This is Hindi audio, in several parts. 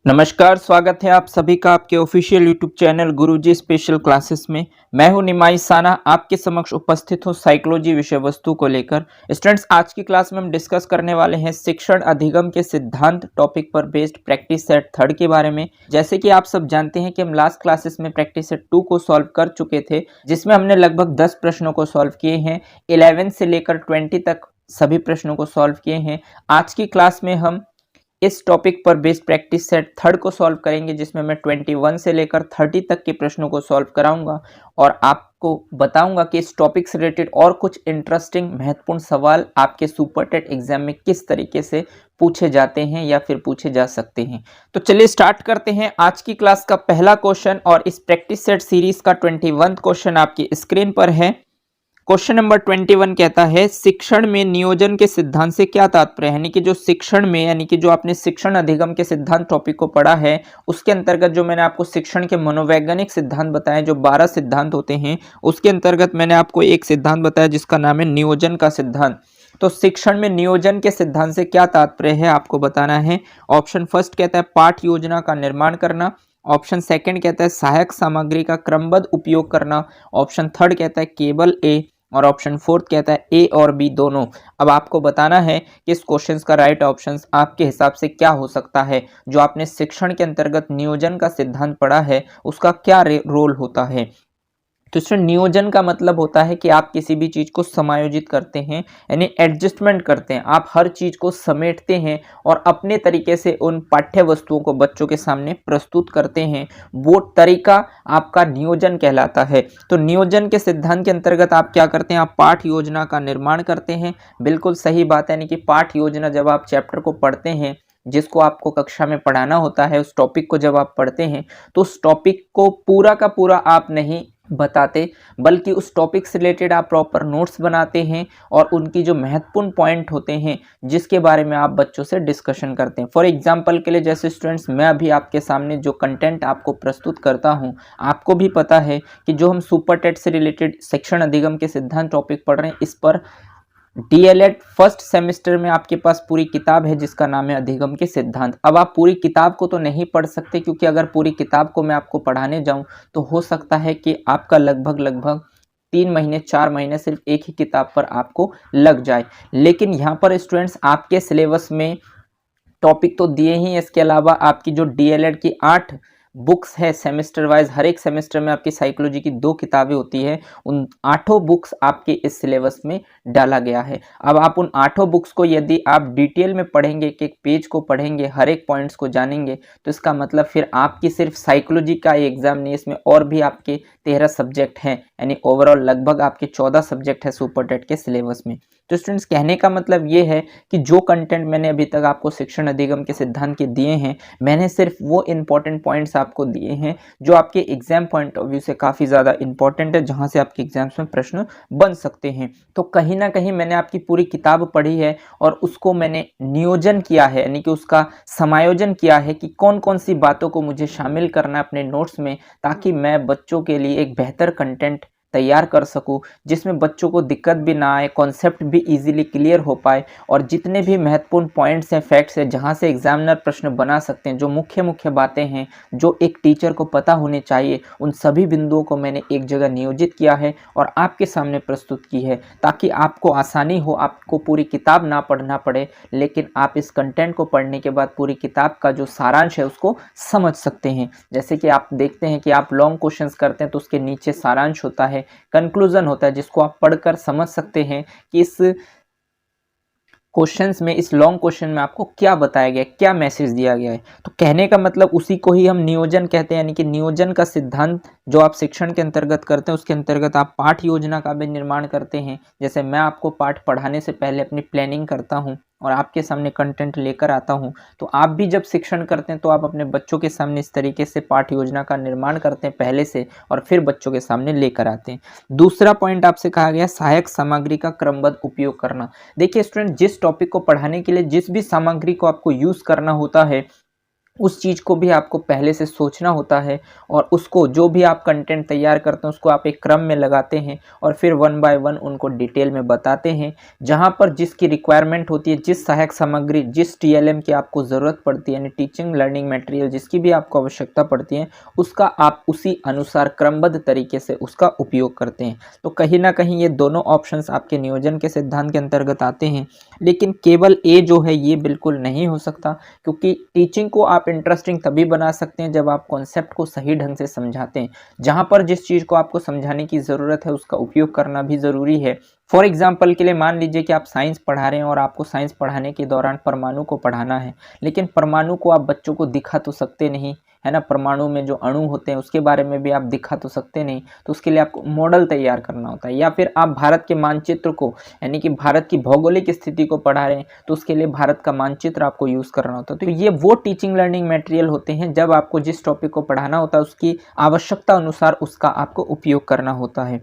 नमस्कार, स्वागत है आप सभी का आपके ऑफिशियल यूट्यूब चैनल गुरुजी स्पेशल क्लासेस में। मैं हूं निमाई साना, आपके समक्ष उपस्थित हूं साइकोलॉजी विषय वस्तु को लेकर। स्टूडेंट्स, आज की क्लास में हम डिस्कस करने वाले हैं शिक्षण अधिगम के सिद्धांत टॉपिक पर बेस्ड प्रैक्टिस सेट थर्ड के बारे में। जैसे कि आप सब जानते हैं कि हम लास्ट क्लासेस में प्रैक्टिस सेट 2 को सॉल्व कर चुके थे, जिसमें हमने लगभग 10 प्रश्नों को सॉल्व किए हैं। 11 से लेकर 20 तक सभी प्रश्नों को सॉल्व किए हैं। आज की क्लास में हम इस टॉपिक पर बेस्ड प्रैक्टिस सेट थर्ड को सॉल्व करेंगे, जिसमें मैं 21 से लेकर 30 तक के प्रश्नों को सॉल्व कराऊंगा और आपको बताऊंगा कि इस टॉपिक से रिलेटेड और कुछ इंटरेस्टिंग महत्वपूर्ण सवाल आपके सुपर टेट एग्जाम में किस तरीके से पूछे जाते हैं या फिर पूछे जा सकते हैं। तो चलिए स्टार्ट करते हैं आज की क्लास का पहला क्वेश्चन। और इस प्रैक्टिस सेट सीरीज का 21 क्वेश्चन आपकी स्क्रीन पर है। क्वेश्चन नंबर 21 कहता है, शिक्षण में नियोजन के सिद्धांत से क्या तात्पर्य है। यानी कि जो शिक्षण में, यानी कि जो आपने शिक्षण अधिगम के सिद्धांत टॉपिक को पढ़ा है, उसके अंतर्गत जो मैंने आपको शिक्षण के मनोवैज्ञानिक सिद्धांत बताए, जो 12 सिद्धांत होते हैं, उसके अंतर्गत मैंने आपको एक सिद्धांत बताया जिसका नाम है नियोजन का सिद्धांत। तो शिक्षण में नियोजन के सिद्धांत से क्या तात्पर्य है आपको बताना है। ऑप्शन फर्स्ट कहता है पाठ योजना का निर्माण करना। ऑप्शन सेकंड कहता है सहायक सामग्री का क्रमबद्ध उपयोग करना। ऑप्शन थर्ड कहता है केवल ए। और ऑप्शन फोर्थ कहता है ए और बी दोनों। अब आपको बताना है कि इस क्वेश्चन का राइट ऑप्शन आपके हिसाब से क्या हो सकता है। जो आपने शिक्षण के अंतर्गत नियोजन का सिद्धांत पढ़ा है, उसका क्या रोल होता है। तो इसमें नियोजन का मतलब होता है कि आप किसी भी चीज को समायोजित करते हैं, यानी एडजस्टमेंट करते हैं। आप हर चीज को समेटते हैं और अपने तरीके से उन पाठ्य वस्तुओं को बच्चों के सामने प्रस्तुत करते हैं। वो तरीका आपका नियोजन कहलाता है। तो नियोजन के सिद्धांत के अंतर्गत आप क्या करते हैं, आप पाठ योजना का निर्माण करते हैं। बिल्कुल सही बात है, यानी कि पाठ योजना जब आप चैप्टर को पढ़ते हैं, जिसको आपको कक्षा में पढ़ाना होता है, उस टॉपिक को जब आप पढ़ते हैं, तो उस टॉपिक को पूरा का पूरा आप नहीं बताते, बल्कि उस टॉपिक से रिलेटेड आप प्रॉपर नोट्स बनाते हैं और उनकी जो महत्वपूर्ण पॉइंट होते हैं, जिसके बारे में आप बच्चों से डिस्कशन करते हैं। फॉर एग्जांपल के लिए, जैसे स्टूडेंट्स, मैं अभी आपके सामने जो कंटेंट आपको प्रस्तुत करता हूं, आपको भी पता है कि जो हम सुपर टेट से रिलेटेड शिक्षण अधिगम के सिद्धांत टॉपिक पढ़ रहे हैं, इस पर डीएलएड फर्स्ट सेमेस्टर में आपके पास पूरी किताब है जिसका नाम है अधिगम के सिद्धांत। अब आप पूरी किताब को तो नहीं पढ़ सकते, क्योंकि अगर पूरी किताब को मैं आपको पढ़ाने जाऊं तो हो सकता है कि आपका लगभग 3 महीने 4 महीने सिर्फ एक ही किताब पर आपको लग जाए। लेकिन यहाँ पर स्टूडेंट्स, आपके सिलेबस में टॉपिक तो दिए ही, इसके अलावा आपकी जो डीएलएड की 8 बुक्स है सेमेस्टर वाइज, हर एक सेमेस्टर में आपकी साइकोलॉजी की 2 किताबें होती है, उन 8 बुक्स आपके इस सिलेबस में डाला गया है। अब आप उन 8 बुक्स को यदि आप डिटेल में पढ़ेंगे, एक एक पेज को पढ़ेंगे, हर एक पॉइंट्स को जानेंगे, तो इसका मतलब फिर आपकी सिर्फ साइकोलॉजी का एग्जाम नहीं, इसमें और भी आपके 13 सब्जेक्ट हैं, यानी ओवरऑल लगभग आपके 14 सब्जेक्ट है सुपर टेट के सिलेबस में। तो स्टूडेंट्स, कहने का मतलब ये है कि जो कंटेंट मैंने अभी तक आपको शिक्षण अधिगम के सिद्धांत के दिए हैं, मैंने सिर्फ वो इंपॉर्टेंट पॉइंट्स आपको दिए हैं जो आपके एग्जाम पॉइंट ऑफ व्यू से काफ़ी ज़्यादा इंपॉर्टेंट है, जहां से आपके एग्जाम्स में प्रश्न बन सकते हैं। तो कहीं ना कहीं मैंने आपकी पूरी किताब पढ़ी है और उसको मैंने नियोजन किया है, यानी कि उसका समायोजन किया है कि कौन कौन सी बातों को मुझे शामिल करना है अपने नोट्स में, ताकि मैं बच्चों के लिए एक बेहतर कंटेंट तैयार कर सकूं, जिसमें बच्चों को दिक्कत भी ना आए, कॉन्सेप्ट भी इजीली क्लियर हो पाए, और जितने भी महत्वपूर्ण पॉइंट्स हैं, फैक्ट्स हैं, जहां से एग्जामिनर प्रश्न बना सकते हैं, जो मुख्य मुख्य बातें हैं जो एक टीचर को पता होने चाहिए, उन सभी बिंदुओं को मैंने एक जगह नियोजित किया है और आपके सामने प्रस्तुत की है, ताकि आपको आसानी हो, आपको पूरी किताब ना पढ़ना पड़े, लेकिन आप इस कंटेंट को पढ़ने के बाद पूरी किताब का जो सारांश है उसको समझ सकते हैं। जैसे कि आप देखते हैं कि आप लॉन्ग क्वेश्चंस करते हैं तो उसके नीचे सारांश होता है, कंक्लूजन होता है, जिसको आप पढ़कर समझ सकते हैं कि इस क्वेश्चंस में, इस लॉन्ग क्वेश्चन में आपको क्या बताया गया, क्या मैसेज दिया गया है। तो कहने का मतलब उसी को ही हम नियोजन कहते हैं, यानी कि नियोजन का सिद्धांत जो आप शिक्षण के अंतर्गत करते हैं, उसके अंतर्गत आप पाठ योजना का भी निर्माण करते हैं। जैसे मैं आपको पाठ पढ़ाने से पहले अपनी प्लानिंग करता हूं और आपके सामने कंटेंट लेकर आता हूं, तो आप भी जब शिक्षण करते हैं तो आप अपने बच्चों के सामने इस तरीके से पाठ योजना का निर्माण करते हैं पहले से, और फिर बच्चों के सामने लेकर आते हैं। दूसरा पॉइंट आपसे कहा गया सहायक सामग्री का क्रमबद्ध उपयोग करना। देखिए स्टूडेंट, जिस टॉपिक को पढ़ाने के लिए जिस भी सामग्री को आपको यूज करना होता है, उस चीज़ को भी आपको पहले से सोचना होता है और उसको जो भी आप कंटेंट तैयार करते हैं उसको आप एक क्रम में लगाते हैं और फिर वन बाय वन उनको डिटेल में बताते हैं। जहाँ पर जिसकी रिक्वायरमेंट होती है, जिस सहायक सामग्री, जिस टीएलएम की आपको ज़रूरत पड़ती है, यानी टीचिंग लर्निंग मटेरियल जिसकी भी आपको आवश्यकता पड़ती है, उसका आप उसी अनुसार क्रमबद्ध तरीके से उसका उपयोग करते हैं। तो कहीं ना कहीं ये दोनों ऑप्शंस आपके नियोजन के सिद्धांत के अंतर्गत आते हैं। लेकिन केवल ए जो है ये बिल्कुल नहीं हो सकता, क्योंकि टीचिंग को आप इंटरेस्टिंग तभी बना सकते हैं जब आप कॉन्सेप्ट को सही ढंग से समझाते हैं। जहाँ पर जिस चीज़ को आपको समझाने की ज़रूरत है उसका उपयोग करना भी ज़रूरी है। फॉर एग्जाम्पल के लिए मान लीजिए कि आप साइंस पढ़ा रहे हैं और आपको साइंस पढ़ाने के दौरान परमाणु को पढ़ाना है, लेकिन परमाणु को आप बच्चों को दिखा तो सकते नहीं, है ना। परमाणु में जो अणु होते हैं उसके बारे में भी आप दिखा तो सकते नहीं, तो उसके लिए आपको मॉडल तैयार करना होता है। या फिर आप भारत के मानचित्र को, यानी कि भारत की भौगोलिक स्थिति को पढ़ा रहे हैं, तो उसके लिए भारत का मानचित्र आपको यूज़ करना होता है। तो ये वो टीचिंग लर्निंग मटेरियल होते हैं जब आपको जिस टॉपिक को पढ़ाना होता है उसकी आवश्यकता अनुसार उसका आपको उपयोग करना होता है।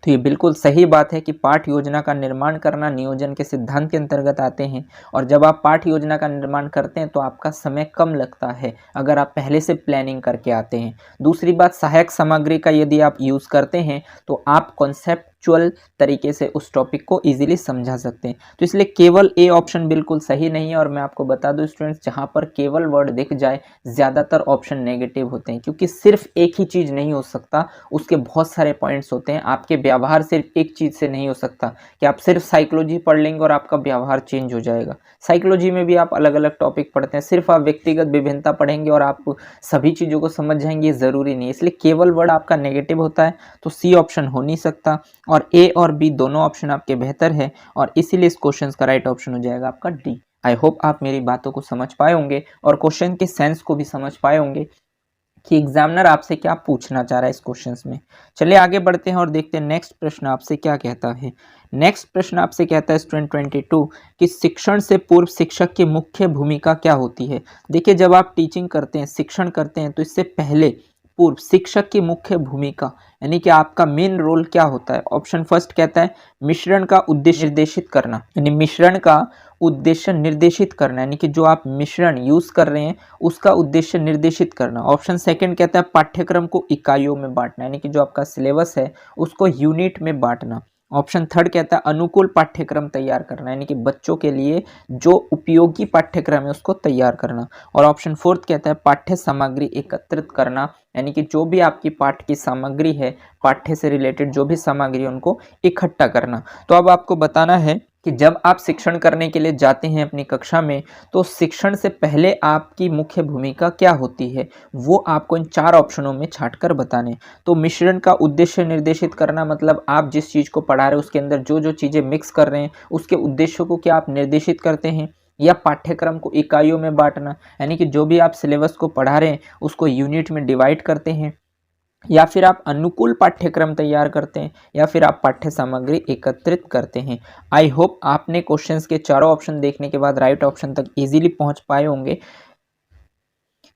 तो ये बिल्कुल सही बात है कि पाठ योजना का निर्माण करना नियोजन के सिद्धांत के अंतर्गत आते हैं। और जब आप पाठ योजना का निर्माण करते हैं तो आपका समय कम लगता है अगर आप पहले से प्लानिंग करके आते हैं। दूसरी बात, सहायक सामग्री का यदि आप यूज़ करते हैं तो आप कॉन्सेप्चुअल तरीके से उस टॉपिक को इजीली समझा सकते हैं। तो इसलिए केवल ए ऑप्शन बिल्कुल सही नहीं है। और मैं आपको बता दूं स्टूडेंट्स, जहाँ पर केवल वर्ड दिख जाए ज़्यादातर ऑप्शन नेगेटिव होते हैं, क्योंकि सिर्फ एक ही चीज़ नहीं हो सकता, उसके बहुत सारे पॉइंट्स होते हैं। आपके व्यवहार सिर्फ एक चीज़ से नहीं हो सकता कि आप सिर्फ साइकोलॉजी पढ़ लेंगे और आपका व्यवहार चेंज हो जाएगा। साइकोलॉजी में भी आप अलग अलग टॉपिक पढ़ते हैं, सिर्फ आप व्यक्तिगत विभिन्नता पढ़ेंगे और आप सभी चीज़ों को समझ जाएंगे, ये ज़रूरी नहीं है। इसलिए केवल वर्ड आपका नेगेटिव होता है, तो सी ऑप्शन हो नहीं सकता। और ए और बी दोनों ऑप्शन आपके बेहतर है और इसीलिए इस क्वेश्चन का राइट ऑप्शन हो जाएगा आपका डी। आई होप आप मेरी बातों को समझ पाए होंगे और क्वेश्चन के सेंस को भी समझ पाए होंगे कि एग्जामिनर आपसे क्या पूछना चाह रहा है इस क्वेश्चंस में। चलिए आगे बढ़ते हैं और देखते हैं नेक्स्ट प्रश्न आपसे क्या कहता है। नेक्स्ट प्रश्न आपसे कहता है स्टूडेंट 22 कि शिक्षण से पूर्व शिक्षक की मुख्य भूमिका क्या होती है। देखिए, जब आप टीचिंग करते हैं, शिक्षण करते हैं, तो इससे पहले पूर्व शिक्षक की मुख्य भूमिका यानी कि आपका मेन रोल क्या होता है। ऑप्शन फर्स्ट कहता है मिश्रण का उद्देश्य निर्देशित करना, यानी मिश्रण का उद्देश्य निर्देशित करना, यानी कि जो आप मिश्रण यूज कर रहे हैं उसका उद्देश्य निर्देशित करना। ऑप्शन सेकंड कहता है पाठ्यक्रम को इकाइयों में बांटना, यानी कि जो आपका सिलेबस है उसको यूनिट में बांटना। ऑप्शन थर्ड कहता है अनुकूल पाठ्यक्रम तैयार करना, यानी कि बच्चों के लिए जो उपयोगी पाठ्यक्रम है उसको तैयार करना। और ऑप्शन फोर्थ कहता है पाठ्य सामग्री एकत्रित करना, यानी कि जो भी आपकी पाठ की सामग्री है, पाठ्य से रिलेटेड जो भी सामग्री है उनको इकट्ठा करना। तो अब आपको बताना है कि जब आप शिक्षण करने के लिए जाते हैं अपनी कक्षा में, तो शिक्षण से पहले आपकी मुख्य भूमिका क्या होती है वो आपको इन चार ऑप्शनों में छांटकर बताने। तो मिश्रण का उद्देश्य निर्देशित करना मतलब आप जिस चीज़ को पढ़ा रहे हैं उसके अंदर जो जो चीज़ें मिक्स कर रहे हैं उसके उद्देश्यों को क्या आप निर्देशित करते हैं। या पाठ्यक्रम को इकाइयों में बांटना, यानी कि जो भी आप सिलेबस को पढ़ा रहे हैं उसको यूनिट में डिवाइड करते हैं। या फिर आप अनुकूल पाठ्यक्रम तैयार करते हैं, या फिर आप पाठ्य सामग्री एकत्रित करते हैं। आई होप आपने क्वेश्चंस के चारों ऑप्शन देखने के बाद राइट ऑप्शन तक इजीली पहुंच पाए होंगे,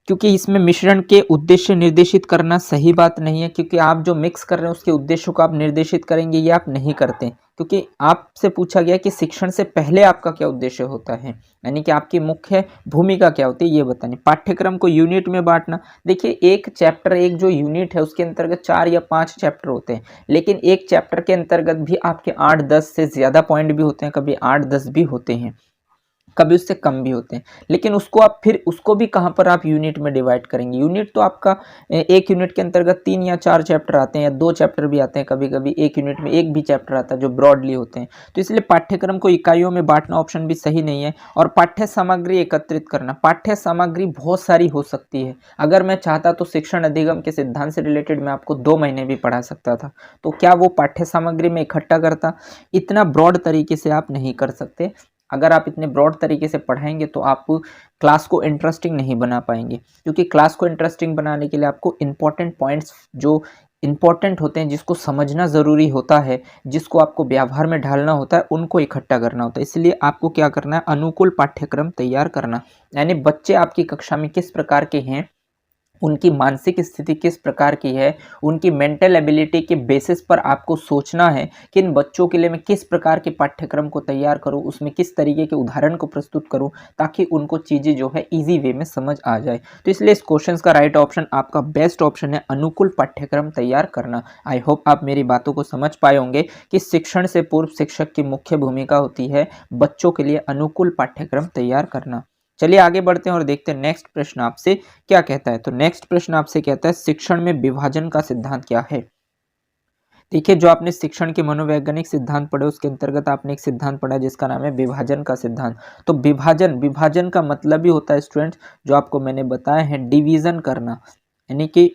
क्योंकि इसमें मिश्रण के उद्देश्य निर्देशित करना सही बात नहीं है, क्योंकि आप जो मिक्स कर रहे हैं उसके उद्देश्यों को आप निर्देशित करेंगे, ये आप नहीं करते। क्योंकि आपसे पूछा गया कि शिक्षण से पहले आपका क्या उद्देश्य होता है, यानी कि आपकी मुख्य भूमिका क्या होती है ये बतानी। पाठ्यक्रम को यूनिट में बांटना, देखिए एक चैप्टर, एक जो यूनिट है उसके अंतर्गत 4 या 5 चैप्टर होते हैं, लेकिन एक चैप्टर के अंतर्गत भी आपके 8-10 से ज़्यादा पॉइंट भी होते हैं, कभी 8-10 भी होते हैं, कभी उससे कम भी होते हैं। लेकिन उसको आप फिर उसको भी कहाँ पर आप यूनिट में डिवाइड करेंगे। यूनिट तो आपका एक यूनिट के अंतर्गत 3 या 4 चैप्टर आते हैं या 2 चैप्टर भी आते हैं, कभी कभी एक यूनिट में एक भी चैप्टर आता है जो ब्रॉडली होते हैं। तो इसलिए पाठ्यक्रम को इकाइयों में बांटना ऑप्शन भी सही नहीं है। और पाठ्य सामग्री एकत्रित करना, पाठ्य सामग्री बहुत सारी हो सकती है। अगर मैं चाहता तो शिक्षण अधिगम के सिद्धांत से रिलेटेड मैं आपको 2 महीने भी पढ़ा सकता था, तो क्या वो पाठ्य सामग्री में इकट्ठा करता? इतना ब्रॉड तरीके से आप नहीं कर सकते। अगर आप इतने ब्रॉड तरीके से पढ़ाएंगे तो आप क्लास को इंटरेस्टिंग नहीं बना पाएंगे, क्योंकि क्लास को इंटरेस्टिंग बनाने के लिए आपको इंपॉर्टेंट पॉइंट्स जो इंपॉर्टेंट होते हैं, जिसको समझना ज़रूरी होता है, जिसको आपको व्यवहार में ढालना होता है, उनको इकट्ठा करना होता है। इसलिए आपको क्या करना है, अनुकूल पाठ्यक्रम तैयार करना, यानी बच्चे आपकी कक्षा में किस प्रकार के हैं उनकी मानसिक स्थिति किस प्रकार की है, उनकी मेंटल एबिलिटी के बेसिस पर आपको सोचना है कि इन बच्चों के लिए मैं किस प्रकार के पाठ्यक्रम को तैयार करूं, उसमें किस तरीके के उदाहरण को प्रस्तुत करूं ताकि उनको चीज़ें जो है इजी वे में समझ आ जाए। तो इसलिए इस क्वेश्चन का राइट ऑप्शन आपका बेस्ट ऑप्शन है, अनुकूल पाठ्यक्रम तैयार करना। आई होप आप मेरी बातों को समझ पाए होंगे कि शिक्षण से पूर्व शिक्षक की मुख्य भूमिका होती है बच्चों के लिए अनुकूल पाठ्यक्रम तैयार करना। चलिए आगे बढ़ते हैं और देखते हैं नेक्स्ट प्रश्न आपसे क्या कहता है। तो नेक्स्ट प्रश्न आपसे कहता है शिक्षण में विभाजन का सिद्धांत क्या है। देखिए, जो आपने शिक्षण के मनोवैज्ञानिक सिद्धांत पढ़े उसके अंतर्गत आपने एक सिद्धांत पढ़ा जिसका नाम है विभाजन का सिद्धांत। तो विभाजन का मतलब ही होता है स्टूडेंट्स, जो आपको मैंने बताया है, डिवीजन करना। यानी कि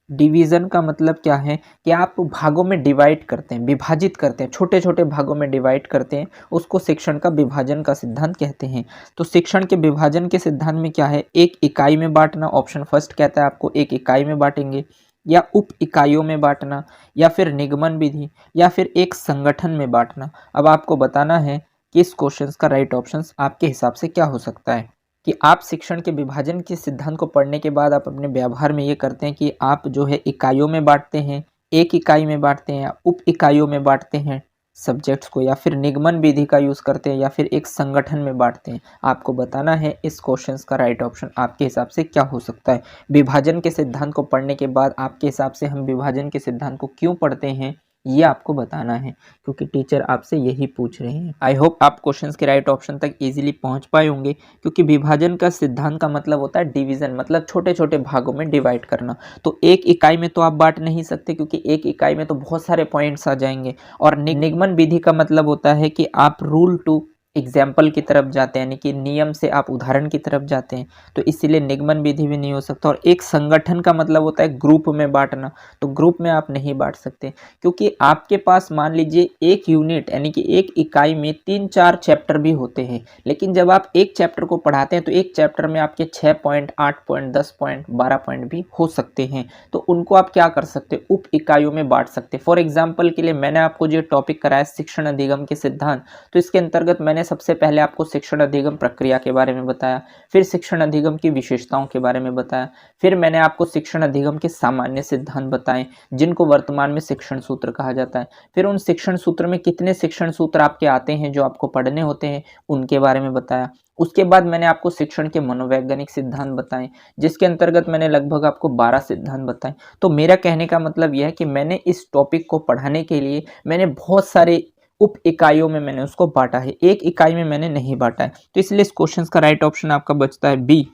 डिवीजन का मतलब क्या है कि आप भागों में डिवाइड करते हैं, विभाजित करते हैं, छोटे छोटे भागों में डिवाइड करते हैं, उसको शिक्षण का विभाजन का सिद्धांत कहते हैं। तो शिक्षण के विभाजन के सिद्धांत में क्या है, एक इकाई में बांटना। ऑप्शन फर्स्ट कहता है आपको एक इकाई में बांटेंगे, या उप इकाइयों में बांटना, या फिर निगमन विधि, या फिर एक संगठन में बांटना। अब आपको बताना है कि इस क्वेश्चन का राइट ऑप्शन आपके हिसाब से क्या हो सकता है। कि आप शिक्षण के विभाजन के सिद्धांत को पढ़ने के बाद आप अपने व्यवहार में ये करते हैं कि आप जो है इकाइयों में बांटते हैं, एक इकाई में बांटते हैं, या उप इकाइयों में बांटते हैं सब्जेक्ट्स को, या फिर निगमन विधि का यूज़ करते हैं, या फिर एक संगठन में बांटते हैं। आपको बताना है इस क्वेश्चन का राइट ऑप्शन आपके हिसाब से क्या हो सकता है। विभाजन के सिद्धांत को पढ़ने के बाद आपके हिसाब से हम विभाजन के सिद्धांत को क्यों पढ़ते हैं ये आपको बताना है, क्योंकि टीचर आपसे यही पूछ रहे हैं। आई होप आप क्वेश्चंस के राइट ऑप्शन तक इजीली पहुंच पाए होंगे, क्योंकि विभाजन का सिद्धांत का मतलब होता है डिवीजन, मतलब छोटे छोटे भागों में डिवाइड करना। तो एक इकाई में तो आप बांट नहीं सकते, क्योंकि एक इकाई में तो बहुत सारे पॉइंट्स आ जाएंगे। और निगमन विधि का मतलब होता है कि आप रूल टू एग्जाम्पल की तरफ जाते हैं, यानी कि नियम से आप उदाहरण की तरफ जाते हैं, तो इसीलिए निगमन विधि भी नहीं हो सकता। और एक संगठन का मतलब होता है ग्रुप में बांटना, तो ग्रुप में आप नहीं बांट सकते, क्योंकि आपके पास मान लीजिए एक यूनिट यानी कि एक इकाई में 3-4 चैप्टर भी होते हैं, लेकिन जब आप एक चैप्टर को पढ़ाते हैं तो एक चैप्टर में आपके 6 पॉइंट, 8 पॉइंट, 10 पॉइंट, 12 पॉइंट भी हो सकते हैं। तो उनको आप क्या कर सकते हैं, उप इकाइयों में बांट सकते हैं। फॉर एग्जाम्पल के लिए मैंने आपको जो टॉपिक कराया शिक्षण अधिगम के सिद्धांत, तो इसके अंतर्गत मैंने सबसे पहले आपको शिक्षण अधिगम प्रक्रिया के बारे में बताया, फिर शिक्षण अधिगम की विशेषताओं के बारे में बताया, फिर मैंने आपको शिक्षण अधिगम के सामान्य सिद्धांत बताए जिनको वर्तमान में शिक्षण सूत्र कहा जाता है, फिर उन शिक्षण सूत्र में कितने शिक्षण सूत्र आपके आते हैं जो आपको पढ़ने होते हैं उनके बारे में बताया। उसके बाद मैंने आपको शिक्षण के मनोवैज्ञानिक सिद्धांत बताए, जिसके अंतर्गत मैंने लगभग आपको 12 सिद्धांत बताए। तो मेरा कहने का मतलब यह है कि मैंने इस टॉपिक को पढ़ाने के लिए मैंने बहुत सारे उप इकाइयों में मैंने उसको बांटा है, एक इकाई में मैंने नहीं बांटा है। तो इसलिए इस क्वेश्चन का राइट ऑप्शन आपका बचता है बी,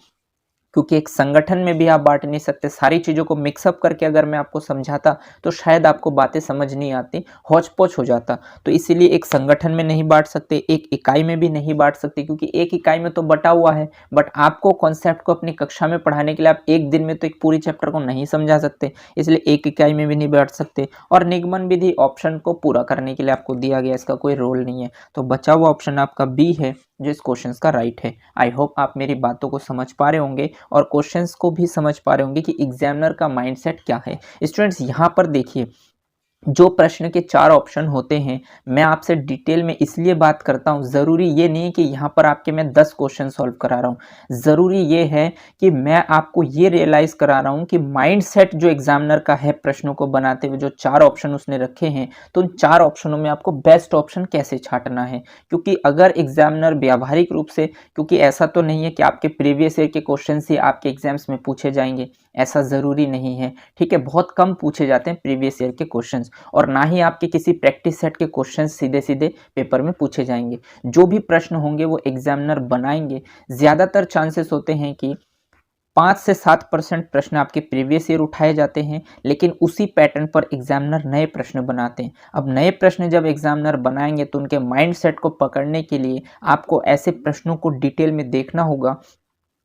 क्योंकि एक संगठन में भी आप बांट नहीं सकते। सारी चीज़ों को मिक्सअप करके अगर मैं आपको समझाता तो शायद आपको बातें समझ नहीं आती, हौच पौच हो जाता। तो इसीलिए एक संगठन में नहीं बांट सकते, एक इकाई में भी नहीं बांट सकते, क्योंकि एक इकाई में तो बटा हुआ है, बट आपको कॉन्सेप्ट को अपनी कक्षा में पढ़ाने के लिए आप एक दिन में तो एक पूरी चैप्टर को नहीं समझा सकते, इसलिए एक इकाई में भी नहीं बांट सकते। और निगमन विधि ऑप्शन को पूरा करने के लिए आपको दिया गया, इसका कोई रोल नहीं है। तो बचा हुआ ऑप्शन आपका बी है जो इस क्वेश्चन का राइट है। आई होप आप मेरी बातों को समझ पा रहे होंगे और क्वेश्चंस को भी समझ पा रहे होंगे कि एग्जामिनर का माइंडसेट क्या है। स्टूडेंट्स यहाँ पर देखिए, जो प्रश्न के 4 ऑप्शन होते हैं मैं आपसे डिटेल में इसलिए बात करता हूँ, ज़रूरी ये नहीं है कि यहाँ पर आपके मैं 10 क्वेश्चन सॉल्व करा रहा हूँ। ज़रूरी ये है कि मैं आपको ये रियलाइज़ करा रहा हूँ कि माइंडसेट जो एग्जामिनर का है प्रश्नों को बनाते हुए, जो 4 ऑप्शन उसने रखे हैं, तो उन 4 ऑप्शनों में आपको बेस्ट ऑप्शन कैसे छांटना है। क्योंकि अगर एग्जामिनर व्यावहारिक रूप से, क्योंकि ऐसा तो नहीं है कि आपके प्रीवियस ईयर के क्वेश्चन ही आपके एग्जाम्स में पूछे जाएंगे, ऐसा ज़रूरी नहीं है, ठीक है। बहुत कम पूछे जाते हैं प्रीवियस ईयर के क्वेश्चंस, और ना ही आपके किसी प्रैक्टिस सेट के क्वेश्चंस सीधे सीधे पेपर में पूछे जाएंगे। जो भी प्रश्न होंगे वो एग्जामिनर बनाएंगे। ज़्यादातर चांसेस होते हैं कि 5 से 7% प्रश्न आपके प्रीवियस ईयर उठाए जाते हैं, लेकिन उसी पैटर्न पर एग्जामिनर नए प्रश्न बनाते हैं। अब नए प्रश्न जब एग्जामिनर बनाएंगे तो उनके माइंडसेट को पकड़ने के लिए आपको ऐसे प्रश्नों को डिटेल में देखना होगा,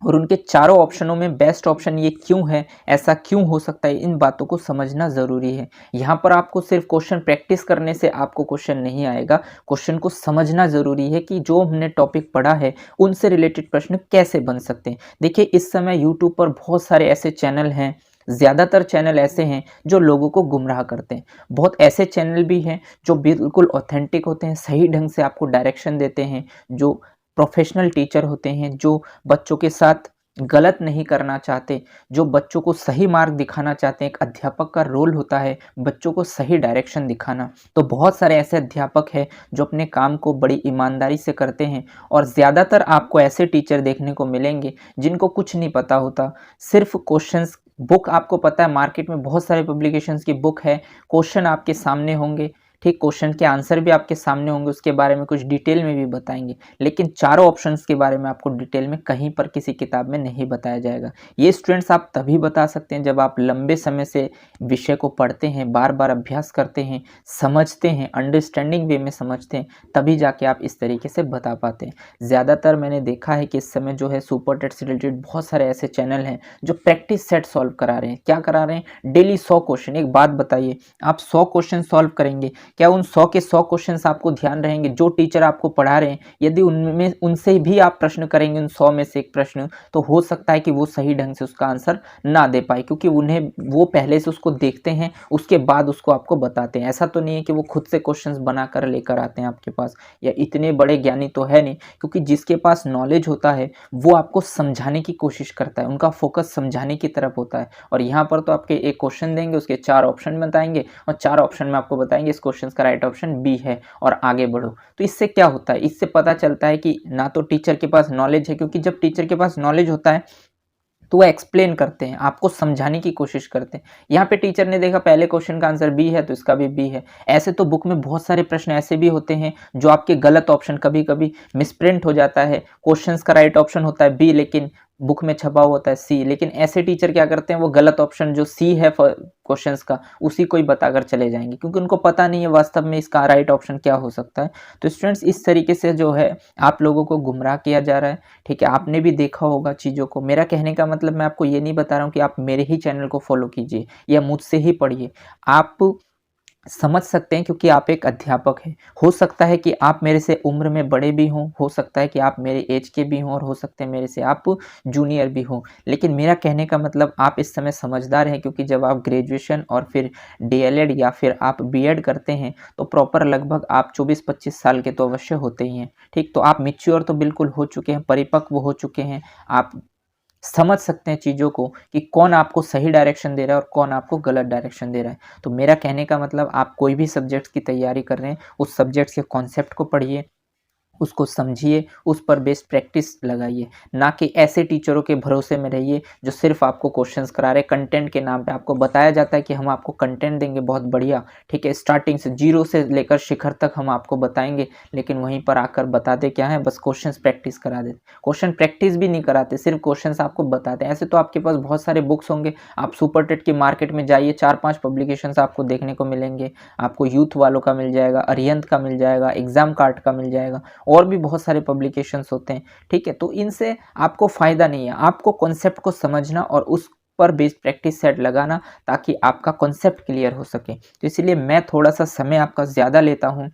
और उनके चारों ऑप्शनों में बेस्ट ऑप्शन ये क्यों है, ऐसा क्यों हो सकता है, इन बातों को समझना ज़रूरी है। यहाँ पर आपको सिर्फ क्वेश्चन प्रैक्टिस करने से आपको क्वेश्चन नहीं आएगा, क्वेश्चन को समझना ज़रूरी है कि जो हमने टॉपिक पढ़ा है उनसे रिलेटेड प्रश्न कैसे बन सकते हैं। देखिए, इस समय यूट्यूब पर बहुत सारे ऐसे चैनल हैं, ज़्यादातर चैनल ऐसे हैं जो लोगों को गुमराह करते हैं। बहुत ऐसे चैनल भी हैं जो बिल्कुल ऑथेंटिक होते हैं, सही ढंग से आपको डायरेक्शन देते हैं, जो प्रोफेशनल टीचर होते हैं, जो बच्चों के साथ गलत नहीं करना चाहते, जो बच्चों को सही मार्ग दिखाना चाहते हैं। एक अध्यापक का रोल होता है बच्चों को सही डायरेक्शन दिखाना। तो बहुत सारे ऐसे अध्यापक हैं जो अपने काम को बड़ी ईमानदारी से करते हैं, और ज़्यादातर आपको ऐसे टीचर देखने को मिलेंगे जिनको कुछ नहीं पता होता। सिर्फ क्वेश्चंस, बुक आपको पता है मार्केट में बहुत सारे पब्लिकेशंस की बुक है, क्वेश्चन आपके सामने होंगे, ठीक, क्वेश्चन के आंसर भी आपके सामने होंगे, उसके बारे में कुछ डिटेल में भी बताएंगे, लेकिन चारों ऑप्शंस के बारे में आपको डिटेल में कहीं पर किसी किताब में नहीं बताया जाएगा। ये स्टूडेंट्स आप तभी बता सकते हैं जब आप लंबे समय से विषय को पढ़ते हैं, बार बार अभ्यास करते हैं, समझते हैं, अंडरस्टैंडिंग वे में समझते हैं, तभी जाके आप इस तरीके से बता पाते हैं। ज़्यादातर मैंने देखा है कि इस समय जो है सुपर टेट से रिलेटेड बहुत सारे ऐसे चैनल हैं जो प्रैक्टिस सेट सॉल्व करा रहे हैं। क्या करा रहे हैं? Daily 100 question. एक बात बताइए, आप 100 क्वेश्चन सॉल्व करेंगे, क्या उन 100 के 100 क्वेश्चंस आपको ध्यान रहेंगे? जो टीचर आपको पढ़ा रहे हैं, यदि उनमें उनसे भी आप प्रश्न करेंगे, उन 100 में से एक प्रश्न, तो हो सकता है कि वो सही ढंग से उसका आंसर ना दे पाए, क्योंकि उन्हें वो पहले से उसको देखते हैं, उसके बाद उसको आपको बताते हैं। ऐसा तो नहीं है कि वो खुद से क्वेश्चंस बनाकर लेकर आते हैं आपके पास, या इतने बड़े ज्ञानी तो है नहीं, क्योंकि जिसके पास नॉलेज होता है वो आपको समझाने की कोशिश करता है, उनका फोकस समझाने की तरफ होता है। और यहाँ पर तो आपके एक क्वेश्चन देंगे, उसके 4 ऑप्शन बताएंगे, और 4 ऑप्शन में आपको बताएंगे इस क्वेश्चन का राइट ऑप्शन बी है और आगे बढ़ो। तो इससे क्या होता है? इससे पता चलता है कि ना तो टीचर के पास नॉलेज है, क्योंकि जब टीचर के पास नॉलेज होता है तो वो एक्सप्लेन करते हैं, आपको समझाने की कोशिश करते हैं। यहाँ पे टीचर ने देखा पहले क्वेश्चन का आंसर बी है तो इसका भी बी है। ऐसे तो बुक में बहुत सारे प्रश्न ऐसे भी होते हैं जो आपके गलत ऑप्शन, कभी कभी मिसप्रिंट हो जाता है, क्वेश्चंस का राइट ऑप्शन होता है बी, लेकिन बुक में छपा हुआ होता है सी। लेकिन ऐसे टीचर क्या करते हैं, वो गलत ऑप्शन जो सी है क्वेश्चंस का, उसी को ही बताकर चले जाएंगे, क्योंकि उनको पता नहीं है वास्तव में इसका राइट ऑप्शन क्या हो सकता है। तो स्टूडेंट्स, इस तरीके से जो है आप लोगों को गुमराह किया जा रहा है, ठीक है। आपने भी देखा होगा चीज़ों को। मेरा कहने का मतलब, मैं आपको ये नहीं बता रहा हूँ कि आप मेरे ही चैनल को फॉलो कीजिए या मुझसे ही पढ़िए। आप समझ सकते हैं क्योंकि आप एक अध्यापक हैं। हो सकता है कि आप मेरे से उम्र में बड़े भी हों, हो सकता है कि आप मेरे एज के भी हों, और हो सकते हैं मेरे से आप जूनियर भी हों। लेकिन मेरा कहने का मतलब, आप इस समय समझदार हैं, क्योंकि जब आप ग्रेजुएशन और फिर डीएलएड या फिर आप बीएड करते हैं तो प्रॉपर लगभग आप 24-25 साल के तो अवश्य होते ही हैं, ठीक। तो आप मैच्योर तो बिल्कुल हो चुके हैं, परिपक्व हो चुके हैं। आप समझ सकते हैं चीज़ों को कि कौन आपको सही डायरेक्शन दे रहा है और कौन आपको गलत डायरेक्शन दे रहा है। तो मेरा कहने का मतलब, आप कोई भी सब्जेक्ट्स की तैयारी कर रहे हैं, उस सब्जेक्ट्स के कॉन्सेप्ट को पढ़िए, उसको समझिए, उस पर बेस्ड प्रैक्टिस लगाइए, ना कि ऐसे टीचरों के भरोसे में रहिए जो सिर्फ आपको क्वेश्चंस करा रहे। कंटेंट के नाम पे आपको बताया जाता है कि हम आपको कंटेंट देंगे बहुत बढ़िया, ठीक है, स्टार्टिंग से जीरो से लेकर शिखर तक हम आपको बताएंगे, लेकिन वहीं पर आकर बताते क्या है, बस क्वेश्चंस प्रैक्टिस करा देते। क्वेश्चन प्रैक्टिस भी नहीं कराते, सिर्फ क्वेश्चंस आपको बताते हैं। ऐसे तो आपके पास बहुत सारे बुक्स होंगे, आप सुपर टेट की मार्केट में जाइए, 4-5 पब्लिकेशंस आपको देखने को मिलेंगे। आपको यूथ वालों का मिल जाएगा, अरिहंत का मिल जाएगा, एग्जाम कार्ड का मिल जाएगा, और भी बहुत सारे पब्लिकेशंस होते हैं, ठीक है। तो इनसे आपको फ़ायदा नहीं है, आपको कॉन्सेप्ट को समझना और उस पर बेस्ड प्रैक्टिस सेट लगाना, ताकि आपका कॉन्सेप्ट क्लियर हो सके। तो इसलिए मैं थोड़ा सा समय आपका ज़्यादा लेता हूँ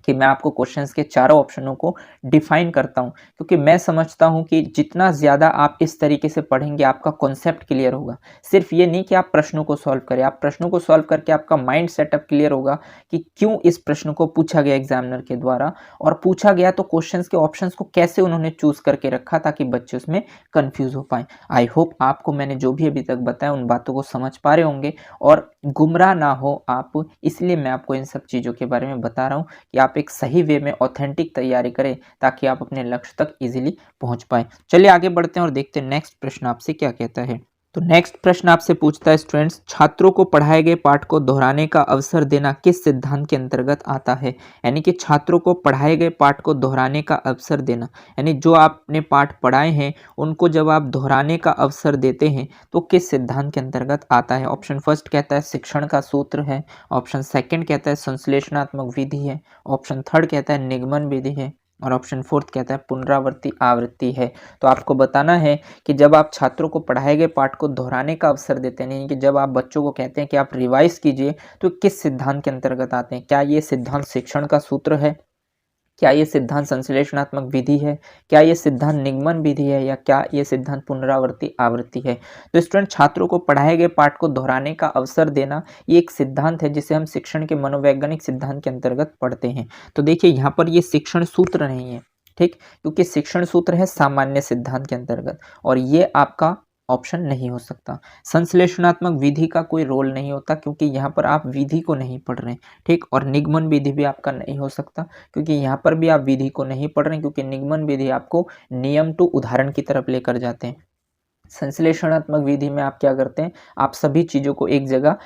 कि मैं आपको क्वेश्चंस के चारों ऑप्शनों को डिफाइन करता हूं, क्योंकि मैं समझता हूं कि जितना ज़्यादा आप इस तरीके से पढ़ेंगे, आपका कॉन्सेप्ट क्लियर होगा। सिर्फ ये नहीं कि आप प्रश्नों को सॉल्व करें, आप प्रश्नों को सॉल्व करके आपका माइंड सेटअप क्लियर होगा कि क्यों इस प्रश्न को पूछा गया एग्जामिनर के द्वारा, और पूछा गया तो क्वेश्चंस के ऑप्शंस को कैसे उन्होंने चूज करके रखा, ताकि बच्चे उसमें कन्फ्यूज हो पाए। आई होप आपको मैंने जो भी अभी तक बताया उन बातों को समझ पा रहे होंगे और गुमराह ना हो आप, इसलिए मैं आपको इन सब चीज़ों के बारे में बता रहा हूँ कि आप एक सही वे में ऑथेंटिक तैयारी करें, ताकि आप अपने लक्ष्य तक इजीली पहुंच पाए। चलिए आगे बढ़ते हैं और देखते हैं नेक्स्ट प्रश्न आपसे क्या कहता है। तो नेक्स्ट प्रश्न आपसे पूछता है स्टूडेंट्स, छात्रों को पढ़ाए गए पाठ को दोहराने का अवसर देना किस सिद्धांत के अंतर्गत आता है? यानी कि छात्रों को पढ़ाए गए पाठ को दोहराने का अवसर देना, यानी जो आपने पाठ पढ़ाए हैं उनको जब आप दोहराने का अवसर देते हैं तो किस सिद्धांत के अंतर्गत आता है? ऑप्शन फर्स्ट कहता है शिक्षण का सूत्र है, ऑप्शन सेकंड कहता है संश्लेषणात्मक विधि है, ऑप्शन थर्ड कहता है निगमन विधि है, और ऑप्शन फोर्थ कहता है पुनरावृत्ति आवृत्ति है। तो आपको बताना है कि जब आप छात्रों को पढ़ाए गए पाठ को दोहराने का अवसर देते हैं, यानी कि जब आप बच्चों को कहते हैं कि आप रिवाइज कीजिए, तो किस सिद्धांत के अंतर्गत आते हैं? क्या ये सिद्धांत शिक्षण का सूत्र है, क्या ये सिद्धांत संश्लेषणात्मक विधि है, क्या ये सिद्धांत निगमन विधि है, या क्या ये सिद्धांत पुनरावृत्ति आवृत्ति है? तो स्टूडेंट, छात्रों को पढ़ाए गए पाठ को दोहराने का अवसर देना ये एक सिद्धांत है जिसे हम शिक्षण के मनोवैज्ञानिक सिद्धांत के अंतर्गत पढ़ते हैं। तो देखिए यहाँ पर ये शिक्षण सूत्र नहीं है, ठीक, क्योंकि शिक्षण सूत्र है सामान्य सिद्धांत के अंतर्गत और ये आपका ऑप्शन नहीं हो सकता। संश्लेषणात्मक विधि का कोई रोल नहीं होता क्योंकि यहाँ पर आप विधि को नहीं पढ़ रहे हैं, ठीक। और निगमन विधि भी आपका नहीं हो सकता क्योंकि यहाँ पर भी आप विधि को नहीं पढ़ रहे हैं, क्योंकि निगमन विधि आपको नियम टू उदाहरण की तरफ लेकर जाते हैं। संश्लेषणात्मक विधि में आप क्या करते हैं, आप सभी चीज़ों को एक जगह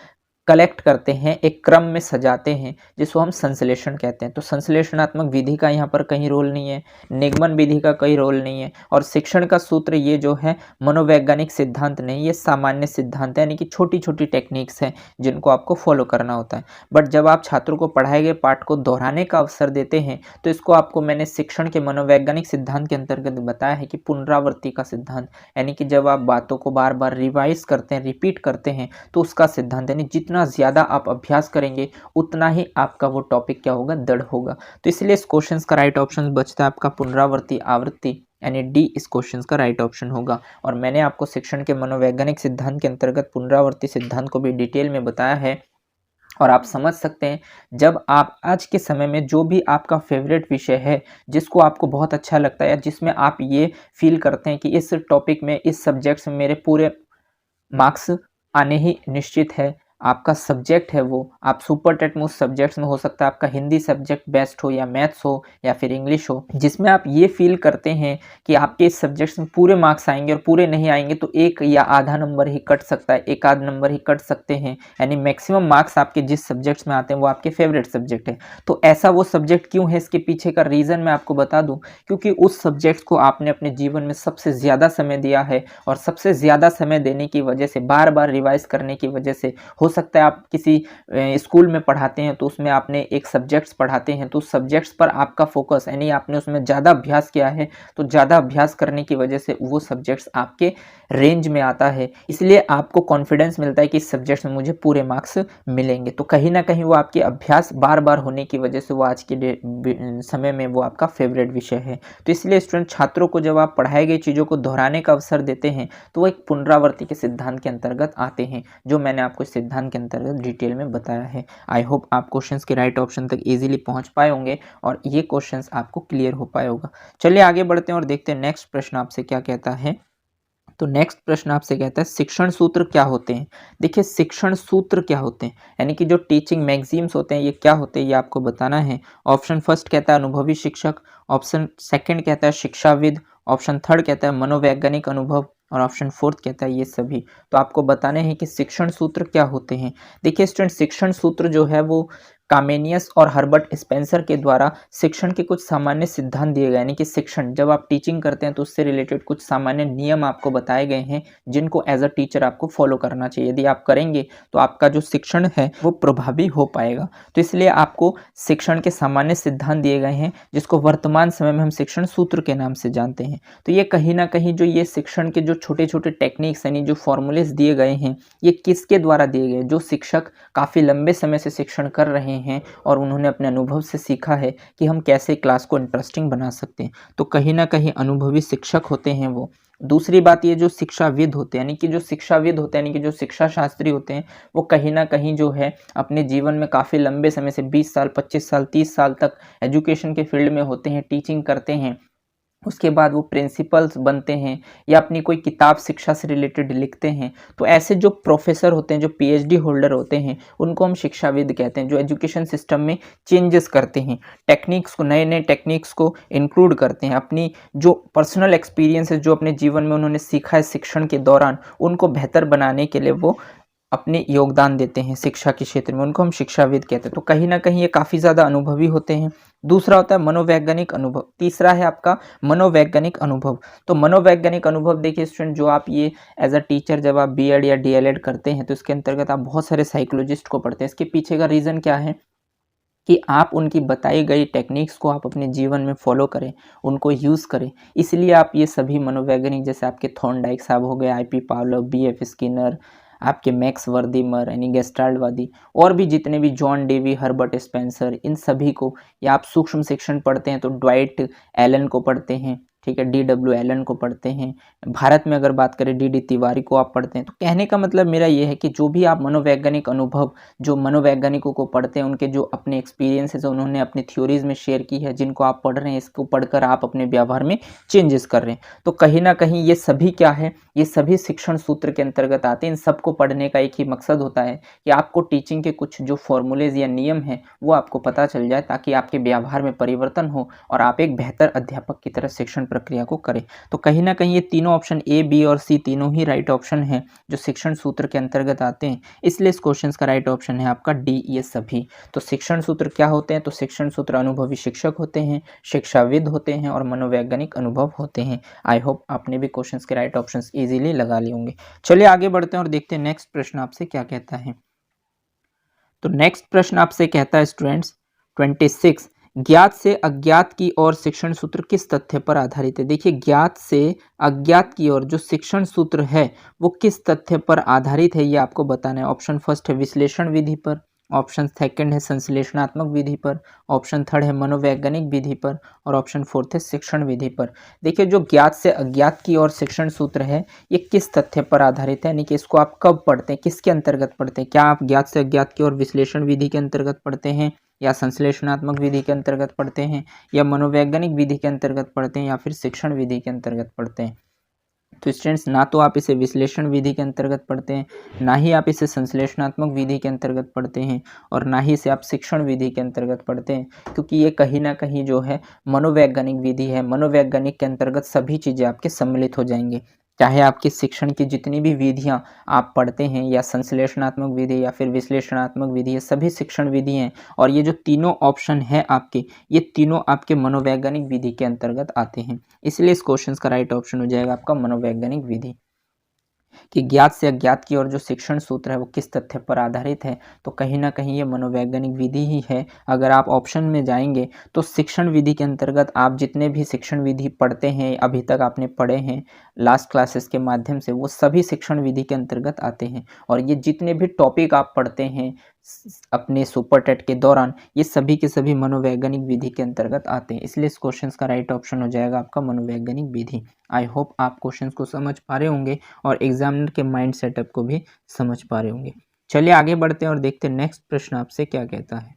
कलेक्ट करते हैं, एक क्रम में सजाते हैं, जिसको हम संश्लेषण कहते हैं। तो संश्लेषणात्मक विधि का यहाँ पर कहीं रोल नहीं है, निगमन विधि का कोई रोल नहीं है, और शिक्षण का सूत्र ये जो है मनोवैज्ञानिक सिद्धांत नहीं, ये सामान्य सिद्धांत है, यानी कि छोटी छोटी टेक्निक्स हैं जिनको आपको फॉलो करना होता है। बट जब आप छात्रों को पढ़ाए गए पाठ को दोहराने का अवसर देते हैं तो इसको आपको मैंने शिक्षण के मनोवैज्ञानिक सिद्धांत के अंतर्गत बताया है कि पुनरावृत्ति का सिद्धांत, यानी कि जब आप बातों को बार बार रिवाइज करते हैं, रिपीट करते हैं, तो उसका सिद्धांत, यानी जितना ज़्यादा आप अभ्यास करेंगे उतना ही आपका वो टॉपिक क्या होगा, दृढ़ होगा। तो इसलिए इस क्वेश्चन का राइट ऑप्शन बचता है आपका पुनरावृत्ति आवृत्ति, यानी डी इस क्वेश्चन का राइट ऑप्शन होगा। और मैंने आपको शिक्षण के मनोवैज्ञानिक सिद्धांत के अंतर्गत पुनरावृत्ति सिद्धांत को भी डिटेल में बताया है और आप समझ सकते हैं जब आप आज के समय में जो भी आपका फेवरेट विषय है, जिसको आपको बहुत अच्छा लगता है या जिसमें आप ये फील करते हैं कि इस टॉपिक में, इस सब्जेक्ट्स में मेरे पूरे मार्क्स आने ही निश्चित है, आपका सब्जेक्ट है वो, आप सुपर टेटमोस्ट सब्जेक्ट्स में हो सकता है आपका हिंदी सब्जेक्ट बेस्ट हो या मैथ्स हो या फिर इंग्लिश हो, जिसमें आप ये फील करते हैं कि आपके इस सब्जेक्ट्स में पूरे मार्क्स आएंगे और पूरे नहीं आएंगे तो एक या आधा नंबर ही कट सकता है, एक आध नंबर ही कट सकते हैं, यानी मैक्सिमम मार्क्स आपके जिस सब्जेक्ट्स में आते हैं वो आपके फेवरेट सब्जेक्ट है। तो ऐसा वो सब्जेक्ट क्यों है, इसके पीछे का रीज़न मैं आपको बता दूँ, क्योंकि उस सब्जेक्ट को आपने अपने जीवन में सबसे ज़्यादा समय दिया है और सबसे ज़्यादा समय देने की वजह से, बार बार रिवाइज करने की वजह से, हो सकता है आप किसी स्कूल में पढ़ाते हैं तो उसमें आपने एक सब्जेक्ट्स पढ़ाते हैं तो उस सब्जेक्ट्स पर आपका फोकस, यानी आपने उसमें ज़्यादा अभ्यास किया है, तो ज़्यादा अभ्यास करने की वजह से वो सब्जेक्ट्स आपके रेंज में आता है, इसलिए आपको कॉन्फिडेंस मिलता है कि इस सब्जेक्ट्स में मुझे पूरे मार्क्स मिलेंगे। तो कहीं ना कहीं वो आपके अभ्यास बार बार होने की वजह से वो आज के समय में वो आपका फेवरेट विषय है। तो इसलिए स्टूडेंट छात्रों को जब आप पढ़ाई गई चीज़ों को दोहराने का अवसर देते हैं तो वो एक पुनरावृत्ति के सिद्धांत के अंतर्गत आते हैं, जो मैंने आपको इस सिद्धांत के अंतर्गत डिटेल में बताया है। आई होप आप क्वेश्चंस के राइट ऑप्शन तक इजीली पहुंच पाए होंगे और ये क्वेश्चंस आपको क्लियर हो पाए होगा। चलिए आगे बढ़ते हैं और देखते हैं नेक्स्ट प्रश्न आपसे क्या कहता है। तो नेक्स्ट प्रश्न आपसे कहता है शिक्षण सूत्र क्या होते हैं। देखिए शिक्षण सूत्र क्या होते हैं, यानी कि जो टीचिंग मैगजीम्स होते हैं ये क्या होते हैं, ये आपको बताना है। ऑप्शन फर्स्ट कहता है अनुभवी शिक्षक, ऑप्शन सेकंड कहता है शिक्षाविद, ऑप्शन थर्ड कहता है मनोवैज्ञानिक अनुभव और ऑप्शन फोर्थ कहता है ये सभी। तो आपको बताने हैं कि शिक्षण सूत्र क्या होते हैं। देखिए स्टूडेंट, शिक्षण सूत्र जो है वो कामेनियस और हर्बर्ट स्पेंसर के द्वारा शिक्षण के कुछ सामान्य सिद्धांत दिए गए, यानी कि शिक्षण जब आप टीचिंग करते हैं तो उससे रिलेटेड कुछ सामान्य नियम आपको बताए गए हैं जिनको एज अ टीचर आपको फॉलो करना चाहिए। यदि आप करेंगे तो आपका जो शिक्षण है वो प्रभावी हो पाएगा। तो इसलिए आपको शिक्षण के सामान्य सिद्धांत दिए गए हैं जिसको वर्तमान समय में हम शिक्षण सूत्र के नाम से जानते हैं। तो ये कहीं ना कहीं जो ये शिक्षण के जो छोटे छोटे टेक्निक्स यानी जो फॉर्मूलेस दिए गए हैं ये किसके द्वारा दिए गए, जो शिक्षक काफ़ी लंबे समय से शिक्षण कर रहे हैं और उन्होंने अपने अनुभव से सीखा है कि हम कैसे क्लास को इंटरेस्टिंग बना सकते हैं। तो कहीं ना कहीं अनुभवी शिक्षक होते हैं वो। दूसरी बात ये जो शिक्षाविद होते हैं, यानी कि जो शिक्षाविद होते हैं, यानी कि जो शिक्षा शास्त्री होते हैं, वो कहीं ना कहीं जो है अपने जीवन में काफ़ी लंबे समय से 20 साल 25 साल 30 साल तक एजुकेशन के फील्ड में होते हैं, टीचिंग करते हैं। उसके बाद वो प्रिंसिपल्स बनते हैं या अपनी कोई किताब शिक्षा से रिलेटेड लिखते हैं। तो ऐसे जो प्रोफेसर होते हैं, जो पीएचडी होल्डर होते हैं, उनको हम शिक्षाविद कहते हैं, जो एजुकेशन सिस्टम में चेंजेस करते हैं, टेक्निक्स को, नए नए टेक्निक्स को इंक्लूड करते हैं, अपनी जो पर्सनल एक्सपीरियंसेस जो अपने जीवन में उन्होंने सीखा है शिक्षण के दौरान, उनको बेहतर बनाने के लिए वो अपने योगदान देते हैं शिक्षा के क्षेत्र में, उनको हम शिक्षाविद कहते हैं। तो कहीं ना कहीं ये काफ़ी ज़्यादा अनुभवी होते हैं। दूसरा होता है मनोवैज्ञानिक अनुभव, तीसरा है आपका मनोवैज्ञानिक अनुभव। तो मनोवैज्ञानिक अनुभव देखिए स्टूडेंट, जो आप ये एज अ टीचर जब आप बीएड या डीएलएड करते हैं तो इसके अंतर्गत आप बहुत सारे साइकोलॉजिस्ट को पढ़ते हैं। इसके पीछे का रीज़न क्या है कि आप उनकी बताई गई टेक्निक्स को आप अपने जीवन में फॉलो करें, उनको यूज़ करें। इसलिए आप ये सभी मनोवैज्ञानिक जैसे आपके थॉर्नडाइक साहब हो गए, आईपी पावलोव, बीएफ स्किनर, आपके मैक्स वर्दीमर यानी गेस्टाल्टवादी, और भी जितने भी जॉन डेवी, हर्बर्ट स्पेंसर, इन सभी को, या आप सूक्ष्म शिक्षण पढ़ते हैं तो ड्वाइट एलन को पढ़ते हैं, ठीक है, DW एलन को पढ़ते हैं, भारत में अगर बात करें DD तिवारी को आप पढ़ते हैं। तो कहने का मतलब मेरा ये है कि जो भी आप मनोवैज्ञानिक अनुभव जो मनोवैज्ञानिकों को पढ़ते हैं, उनके जो अपने एक्सपीरियंसेस उन्होंने अपनी थ्योरीज में शेयर की है, जिनको आप पढ़ रहे हैं, इसको पढ़कर आप अपने व्यवहार में चेंजेस कर रहे हैं। तो कहीं ना कहीं ये सभी क्या है, ये सभी शिक्षण सूत्र के अंतर्गत आते हैं। इन सबको पढ़ने का एक ही मकसद होता है कि आपको टीचिंग के कुछ जो फॉर्मूलेज या नियम हैं वो आपको पता चल जाए, ताकि आपके व्यवहार में परिवर्तन हो और आप एक बेहतर अध्यापक की तरह शिक्षण प्रक्रिया को करें। तो कहीं ना कहीं ये तीनों ऑप्शन A, B और C तीनों ही राइट ऑप्शन हैं जो शिक्षण सूत्र के अंतर्गत आते हैं। इसलिए इस क्वेश्चन का राइट ऑप्शन है आपका D, ये सभी। तो शिक्षण सूत्र क्या होते हैं? तो शिक्षण सूत्र अनुभवी शिक्षक होते हैं, शिक्षाविद होते हैं और मनोवैज्ञानिक अनुभव होते हैं। आई होप आपने भी क्वेश्चन के राइट ऑप्शन इजीली लगा लिए होंगे। चलिए आगे बढ़ते हैं और देखते हैं नेक्स्ट प्रश्न आपसे क्या कहता है। तो नेक्स्ट प्रश्न आपसे कहता है स्टूडेंट्स 26, ज्ञात से अज्ञात की ओर शिक्षण सूत्र किस तथ्य पर आधारित है? देखिए, ज्ञात से अज्ञात की ओर जो शिक्षण सूत्र है वो किस तथ्य पर आधारित है, ये आपको बताना है। ऑप्शन फर्स्ट है विश्लेषण विधि पर, ऑप्शन सेकंड है संश्लेषणात्मक विधि पर, ऑप्शन थर्ड है मनोवैज्ञानिक विधि पर और ऑप्शन फोर्थ है शिक्षण विधि पर। देखिए, जो ज्ञात से अज्ञात की ओर शिक्षण सूत्र है ये किस तथ्य पर आधारित है, यानी कि इसको आप कब पढ़ते हैं, किसके अंतर्गत पढ़ते हैं? क्या आप ज्ञात से अज्ञात की ओर विश्लेषण विधि के अंतर्गत पढ़ते हैं, या संश्लेषणात्मक विधि के अंतर्गत पढ़ते हैं, या मनोवैज्ञानिक विधि के अंतर्गत पढ़ते हैं, या फिर शिक्षण विधि के अंतर्गत पढ़ते हैं? तो स्टूडेंट्स, ना तो आप इसे विश्लेषण विधि के अंतर्गत पढ़ते हैं, ना ही आप इसे संश्लेषणात्मक विधि के अंतर्गत पढ़ते हैं, और ना ही इसे आप शिक्षण विधि के अंतर्गत पढ़ते हैं, क्योंकि ये कहीं ना कहीं जो है मनोवैज्ञानिक विधि है। मनोवैज्ञानिक के अंतर्गत सभी चीज़ें आपके सम्मिलित हो जाएंगी, चाहे आपकी शिक्षण की जितनी भी विधियां आप पढ़ते हैं, या संश्लेषणात्मक विधि या फिर विश्लेषणात्मक विधि, ये सभी शिक्षण विधि हैं। और ये जो तीनों ऑप्शन है आपके, ये तीनों आपके मनोवैज्ञानिक विधि के अंतर्गत आते हैं। इसलिए इस क्वेश्चन का राइट ऑप्शन हो जाएगा आपका मनोवैज्ञानिक विधि। कि ज्ञात से अज्ञात की ओर जो शिक्षण सूत्र है वो किस तथ्य पर आधारित है, तो कहीं ना कहीं ये मनोवैज्ञानिक विधि ही है। अगर आप ऑप्शन में जाएंगे तो शिक्षण विधि के अंतर्गत आप जितने भी शिक्षण विधि पढ़ते हैं, अभी तक आपने पढ़े हैं लास्ट क्लासेस के माध्यम से, वो सभी शिक्षण विधि के अंतर्गत आते हैं। और ये जितने भी टॉपिक आप पढ़ते हैं अपने सुपर टेट के दौरान, ये सभी के सभी मनोवैज्ञानिक विधि के अंतर्गत आते हैं। इसलिए इस क्वेश्चन का राइट ऑप्शन हो जाएगा आपका मनोवैज्ञानिक विधि। आई होप आप क्वेश्चन को समझ पा रहे होंगे और एग्जामिनर के माइंड सेटअप को भी समझ पा रहे होंगे। चलिए आगे बढ़ते हैं और देखते हैं नेक्स्ट प्रश्न आपसे क्या कहता है।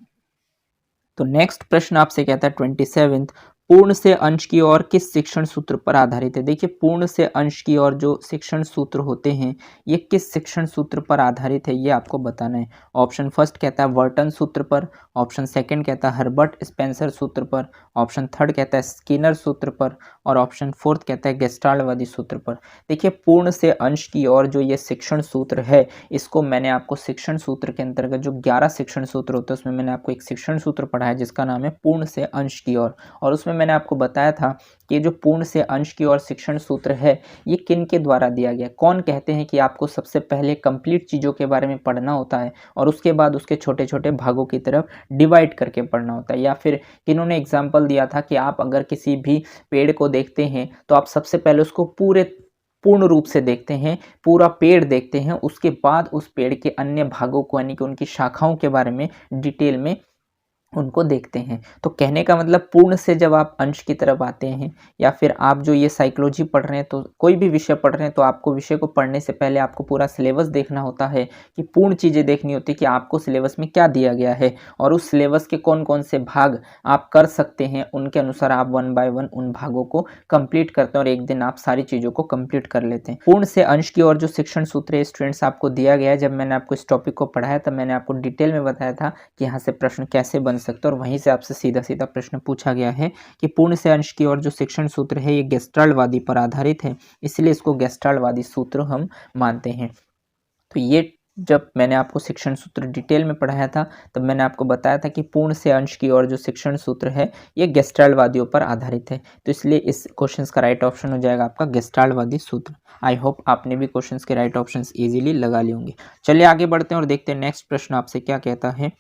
तो नेक्स्ट प्रश्न आपसे कहता है 27, पूर्ण से अंश की ओर किस शिक्षण सूत्र पर आधारित है? देखिए, पूर्ण से अंश की ओर जो शिक्षण सूत्र होते हैं ये किस शिक्षण सूत्र पर आधारित है, ये आपको बताना है। ऑप्शन फर्स्ट कहता है वर्टन सूत्र पर, ऑप्शन सेकंड कहता है हर्बर्ट स्पेंसर सूत्र पर, ऑप्शन थर्ड कहता है स्किनर सूत्र पर और ऑप्शन फोर्थ कहता है गेस्टाल्टवादी सूत्र पर। देखिए, पूर्ण से अंश की ओर जो ये शिक्षण सूत्र है, इसको मैंने आपको शिक्षण सूत्र के अंतर्गत जो 11 शिक्षण सूत्र होते हैं उसमें मैंने आपको एक शिक्षण सूत्र पढ़ाया जिसका नाम है पूर्ण से अंश की ओर। और उसमें मैंने आपको बताया था कि जो पूर्ण से अंश की ओर शिक्षण सूत्र है ये किन के द्वारा दिया गया। कौन कहते हैं कि आपको सबसे पहले कंप्लीट चीज़ों के बारे में पढ़ना होता है और उसके बाद उसके छोटे छोटे भागों की तरफ डिवाइड करके पढ़ना होता है। या फिर किन्होंने एग्जाम्पल दिया था कि आप अगर किसी भी पेड़ को देखते हैं तो आप सबसे पहले उसको पूर्ण रूप से देखते हैं, पूरा पेड़ देखते हैं, उसके बाद उस पेड़ के अन्य भागों को यानी कि उनकी शाखाओं के बारे में डिटेल में उनको देखते हैं। तो कहने का मतलब पूर्ण से जब आप अंश की तरफ आते हैं, या फिर आप जो ये साइकोलॉजी पढ़ रहे हैं, तो कोई भी विषय पढ़ रहे हैं, तो आपको विषय को पढ़ने से पहले आपको पूरा सिलेबस देखना होता है कि पूर्ण चीज़ें देखनी होती है कि आपको सिलेबस में क्या दिया गया है और उस सिलेबस के कौन कौन से भाग आप कर सकते हैं, उनके अनुसार आप 1 बाय 1 उन भागों को कंप्लीट करते हैं और एक दिन आप सारी चीज़ों को कंप्लीट कर लेते हैं। पूर्ण से अंश की ओर जो शिक्षण सूत्र है स्टूडेंट्स आपको दिया गया है। जब मैंने आपको इस टॉपिक को पढ़ाया तब मैंने आपको डिटेल में बताया था कि यहाँ से प्रश्न कैसे बन सकते हैं, और वहीं से आपसे सीधा सीधा प्रश्न पूछा गया है कि पूर्ण से अंश की ओर जो शिक्षण सूत्र है ये गेस्टाल्टवादी पर आधारित है, इसलिए इसको गेस्टाल्टवादी सूत्र हम मानते हैं। तो ये जब मैंने आपको शिक्षण सूत्र डिटेल में पढ़ाया था तब मैंने आपको बताया था कि पूर्ण से अंश की ओर जो शिक्षण सूत्र है ये गेस्टाल्टवादियों पर आधारित है। तो इसलिए इस क्वेश्चन का राइट ऑप्शन हो जाएगा आपका गेस्टाल्टवादी सूत्र। आई होप आपने भी क्वेश्चन के राइट ऑप्शन इजीली लगा लिए होंगे। चलिए आगे बढ़ते हैं और देखते हैं नेक्स्ट प्रश्न आपसे क्या कहता है।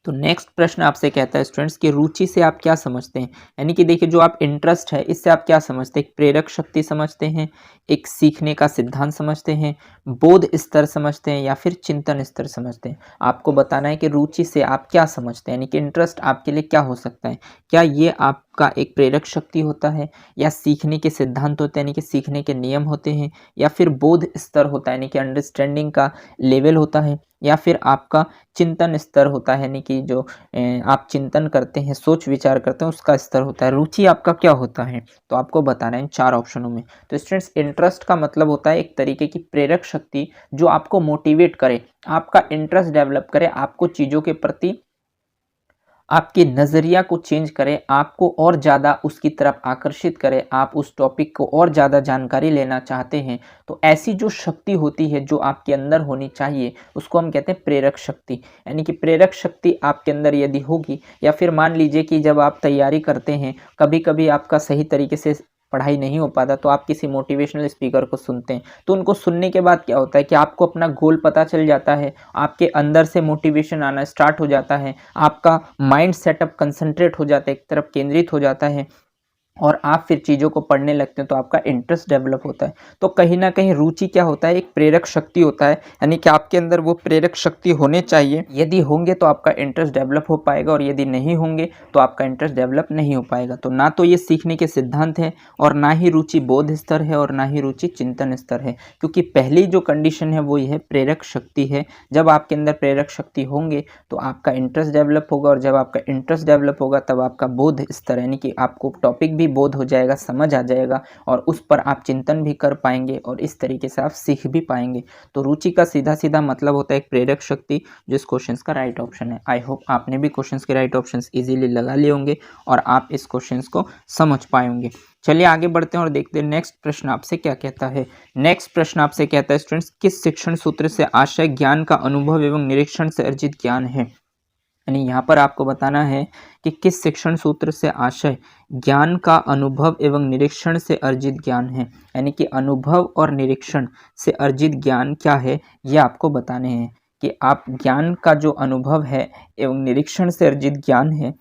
तो नेक्स्ट प्रश्न आपसे कहता है स्टूडेंट्स कि रुचि से आप क्या समझते हैं, यानी कि देखिए जो आप इंटरेस्ट है इससे आप क्या समझते हैं? एक प्रेरक शक्ति समझते हैं, एक सीखने का सिद्धांत समझते हैं, बोध स्तर समझते हैं, या फिर चिंतन स्तर समझते हैं? आपको बताना है कि रुचि से आप क्या समझते हैं, यानी कि इंटरेस्ट आपके लिए क्या हो सकता है। क्या ये आप आपका एक प्रेरक शक्ति होता है, या सीखने के सिद्धांत होते हैं यानी कि सीखने के नियम होते हैं, या फिर बोध स्तर होता है यानी कि अंडरस्टैंडिंग का लेवल होता है, या फिर आपका चिंतन स्तर होता है यानी कि जो आप चिंतन करते हैं, सोच विचार करते हैं, उसका स्तर होता है। रुचि आपका क्या होता है, तो आपको बताना है इन 4 ऑप्शनों में। तो स्टूडेंट्स, इंटरेस्ट का मतलब होता है एक तरीके की प्रेरक शक्ति जो आपको मोटिवेट करे, आपका इंटरेस्ट डेवलप करे, आपको चीज़ों के प्रति आपके नज़रिया को चेंज करे, आपको और ज़्यादा उसकी तरफ आकर्षित करे, आप उस टॉपिक को और ज़्यादा जानकारी लेना चाहते हैं, तो ऐसी जो शक्ति होती है जो आपके अंदर होनी चाहिए उसको हम कहते हैं प्रेरक शक्ति। यानी कि प्रेरक शक्ति आपके अंदर यदि होगी, या फिर मान लीजिए कि जब आप तैयारी करते हैं, कभी कभी आपका सही तरीके से पढ़ाई नहीं हो पाता, तो आप किसी मोटिवेशनल स्पीकर को सुनते हैं, तो उनको सुनने के बाद क्या होता है कि आपको अपना गोल पता चल जाता है, आपके अंदर से मोटिवेशन आना स्टार्ट हो जाता है, आपका माइंड सेटअप कंसंट्रेट हो जाता है, एक तरफ केंद्रित हो जाता है, और आप फिर चीज़ों को पढ़ने लगते हैं, तो आपका इंटरेस्ट डेवलप होता है। तो कहीं ना कहीं रुचि क्या होता है, एक प्रेरक शक्ति होता है, यानी कि आपके अंदर वो प्रेरक शक्ति होने चाहिए। यदि होंगे तो आपका इंटरेस्ट डेवलप हो पाएगा, और यदि नहीं होंगे तो आपका इंटरेस्ट डेवलप नहीं हो पाएगा। तो ना तो ये सीखने के सिद्धांत है, और ना ही रुचि बोध स्तर है, और ना ही रुचि चिंतन स्तर है, क्योंकि पहली जो कंडीशन है वो यह प्रेरक शक्ति है। जब आपके अंदर प्रेरक शक्ति होंगे तो आपका इंटरेस्ट डेवलप होगा, और जब आपका इंटरेस्ट डेवलप होगा तब आपका बोध स्तर यानी कि आपको टॉपिक भी बोध हो जाएगा, समझ आ जाएगा, और उस पर आप चिंतन भी कर पाएंगे, और इस तरीके से आप सीख भी पाएंगे। तो रुचि का सीधा सीधा मतलब होता है एक प्रेरक शक्ति, जो इस क्वेश्चन का राइट ऑप्शन है। आई होप आपने भी क्वेश्चन के राइट ऑप्शन इजीली लगा लिए होंगे, और आप इस क्वेश्चन को समझ पाए होंगे। चलिए आगे बढ़ते हैं और देखते हैं नेक्स्ट प्रश्न आपसे क्या कहता है। नेक्स्ट प्रश्न आपसे कहता है स्टूडेंट्स, किस शिक्षण सूत्र से आशय ज्ञान का अनुभव एवं निरीक्षण से अर्जित ज्ञान है। यानी यहाँ पर आपको बताना है कि किस शिक्षण सूत्र से आशय ज्ञान का अनुभव एवं निरीक्षण से अर्जित ज्ञान है। यानी कि अनुभव और निरीक्षण से अर्जित ज्ञान क्या है, ये आपको बताने हैं कि आप ज्ञान का जो अनुभव है एवं निरीक्षण से अर्जित ज्ञान है,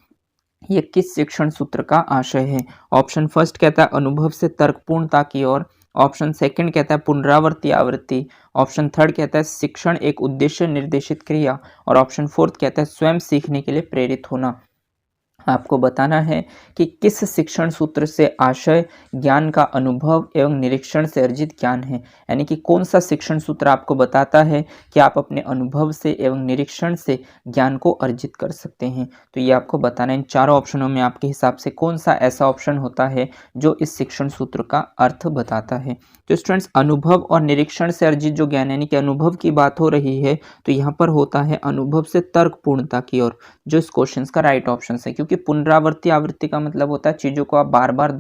ये किस शिक्षण सूत्र का आशय है। ऑप्शन फर्स्ट कहता है अनुभव से तर्कपूर्णता की ओर, ऑप्शन सेकंड कहता है पुनरावृत्ति आवृत्ति, ऑप्शन थर्ड कहता है शिक्षण एक उद्देश्य निर्देशित क्रिया, और ऑप्शन फोर्थ कहता है स्वयं सीखने के लिए प्रेरित होना। आपको बताना है कि किस शिक्षण सूत्र से आशय ज्ञान का अनुभव एवं निरीक्षण से अर्जित ज्ञान है। यानी कि कौन सा शिक्षण सूत्र आपको बताता है कि आप अपने अनुभव से एवं निरीक्षण से ज्ञान को अर्जित कर सकते हैं। तो ये आपको बताना है इन चारों ऑप्शनों में आपके हिसाब से कौन सा ऐसा ऑप्शन होता है जो इस शिक्षण सूत्र का अर्थ बताता है। तो स्टूडेंट्स, अनुभव और निरीक्षण से अर्जित जो ज्ञान यानी कि अनुभव की बात हो रही है, तो यहाँ पर होता है अनुभव से तर्कपूर्णता की ओर, जो इस क्वेश्चन का राइट ऑप्शन है। क्योंकि पुनरावृत्ति आवृत्ति का मतलब होता है चीजों को आप बार बार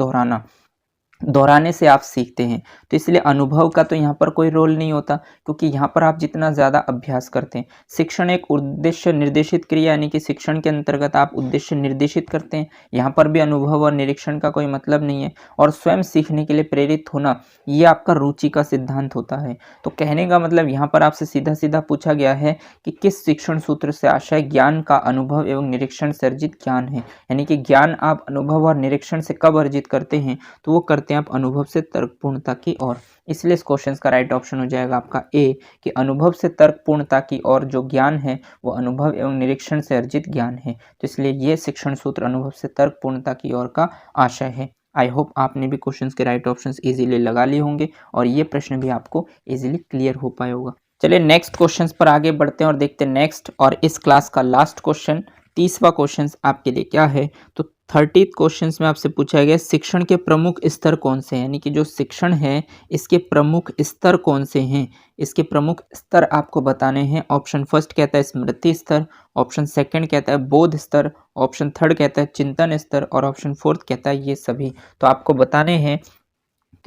दोहराने से आप सीखते हैं, तो इसलिए अनुभव का तो यहाँ पर कोई रोल नहीं होता, क्योंकि यहाँ पर आप जितना ज़्यादा अभ्यास करते हैं। शिक्षण एक उद्देश्य निर्देशित क्रिया यानी कि शिक्षण के अंतर्गत आप उद्देश्य निर्देशित करते हैं, यहाँ पर भी अनुभव और निरीक्षण का कोई मतलब नहीं है। और स्वयं सीखने के लिए प्रेरित होना, ये आपका रुचि का सिद्धांत होता है। तो कहने का मतलब यहाँ पर आपसे सीधा सीधा पूछा गया है कि किस शिक्षण सूत्र से आशय ज्ञान का अनुभव एवं निरीक्षण से अर्जित ज्ञान है। यानी कि ज्ञान आप अनुभव और निरीक्षण से कब अर्जित करते हैं, तो वो करते हैं आप अनुभव से तर्कपूर्णता की ओर। इसलिए इस क्वेश्चन का राइट ऑप्शन हो जाएगा आपका ए, कि अनुभव से तर्कपूर्णता की ओर जो ज्ञान है वो अनुभव एवं निरीक्षण से अर्जित ज्ञान है। तो इसलिए ये शिक्षण सूत्र अनुभव से तर्कपूर्णता की ओर का आशय है। आई होप आपने भी क्वेश्चन के राइट ऑप्शन इजीली लगा लिए होंगे, और ये प्रश्न भी आपको इजीली क्लियर हो पाया होगा। चलिए नेक्स्ट क्वेश्चन पर आगे बढ़ते हैं और देखते हैं नेक्स्ट और इस क्लास का लास्ट क्वेश्चन, 30वां क्वेश्चन आपके लिए क्या है। तो 30 क्वेश्चन में आपसे पूछा गया शिक्षण के प्रमुख स्तर कौन से हैं। यानी कि जो शिक्षण है इसके प्रमुख स्तर कौन से हैं, इसके प्रमुख स्तर आपको बताने हैं। ऑप्शन फर्स्ट कहता है स्मृति स्तर, ऑप्शन सेकंड कहता है बोध स्तर, ऑप्शन थर्ड कहता है चिंतन स्तर, और ऑप्शन फोर्थ कहता है ये सभी। तो आपको बताने हैं